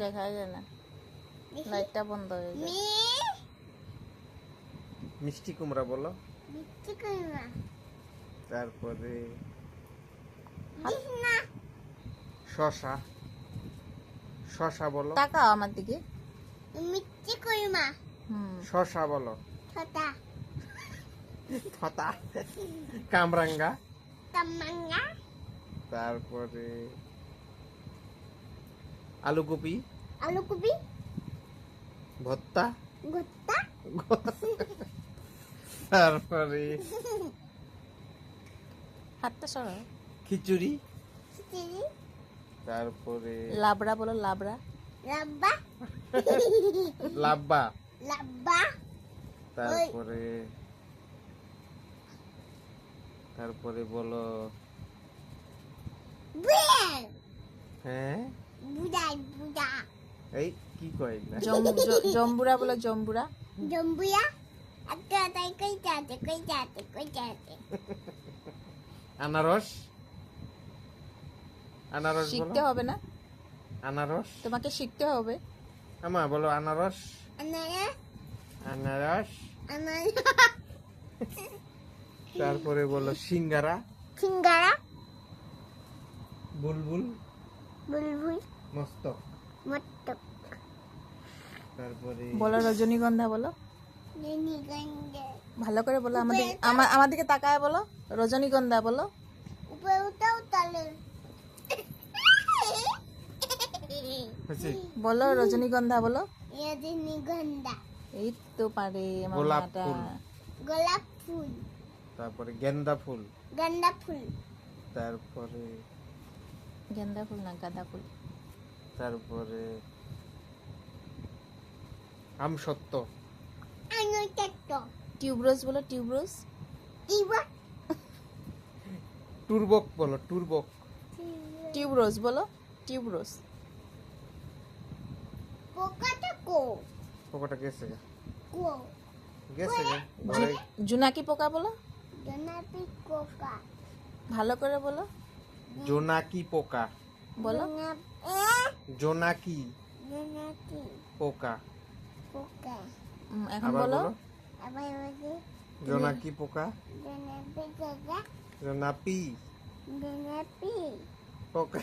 দেখা যায় না, লাইটটা বন্ধ হয়ে যায়। মিষ্টি কুমড়া বলো। মিষ্টি কুমড়া। তারপরে শশা। শশা বলো। তাকাও আমার দিকে। মিষ্টি কুমড়া। শশা বলো। ছোটা। থতা। কামরাঙ্গা। কামরাঙ্গা। তারপরে আলুকপি। আলুকপি। ভর্তা। ভর্তা। তারপরে হাতটা সরাও। খিচুড়ি। খিচুড়ি। তারপরে লাবড়া বলো, লাবড়া। লাব্বা। লাব্বা। লাব্বা। তারপরে তারপরে বলো বেল। হ্যাঁ বুড়া বুড়া। এই কি কয় না জম্বুরা বলো, জম্বুরা। জম্বুয়া। একটা তাই কই যাতে কই যাতে কই যাতে। আনারস। আনারস বলো। শিখতে হবে না, আনারস। তোমাকে শিখতে হবে। আমা বলো আনারস। আনারস। আনারস। আনারস। তারপরে বলো সিঙ্গারা। সিঙ্গারা। বুলবুল। বুলবুল। মস্তক। মটক। তারপরে বলো রজনীগন্ধা বলো, রজনীগন্ধা। ভালো করে বলো, আমার দিকে তাকায় বলো, রজনীগন্ধা বলো। উপরে উঠাও তালে। হয়েছে? বলো রজনীগন্ধা বলো। রজনীগন্ধা। এই তো পারে আমার গোলাপ মাটা। ফুল। গোলাপ ফুল। তারপরে গেন্দা ফুল। গাঁদা ফুল। তারপরে গেন্দা ফুল না, গাঁদা ফুল। তারপরে আমসত্ত্ব। আনুতত্ত্ব। টিউবরোজ বলো, টিউবরোজ। ইবা। টুরবক বলো, টুরবক। টিউবরোজ বলো, টিউবরোজ। পোকাটা কো। পোকাটা গেছে গা। কো। গেছে গা ঘরে। জোনাকি পোকা বলো, জোনাকি পোকা। ভালো করে বলো। জোনাকি পোকা। বলো জোনাকি জোনাকি পোকা। পোকা। এখন আবার বলো। বলো আবার বলি। জোনাকি পোকা। জোনাকি পোকা। জোনাপি জোনাকি পোকা।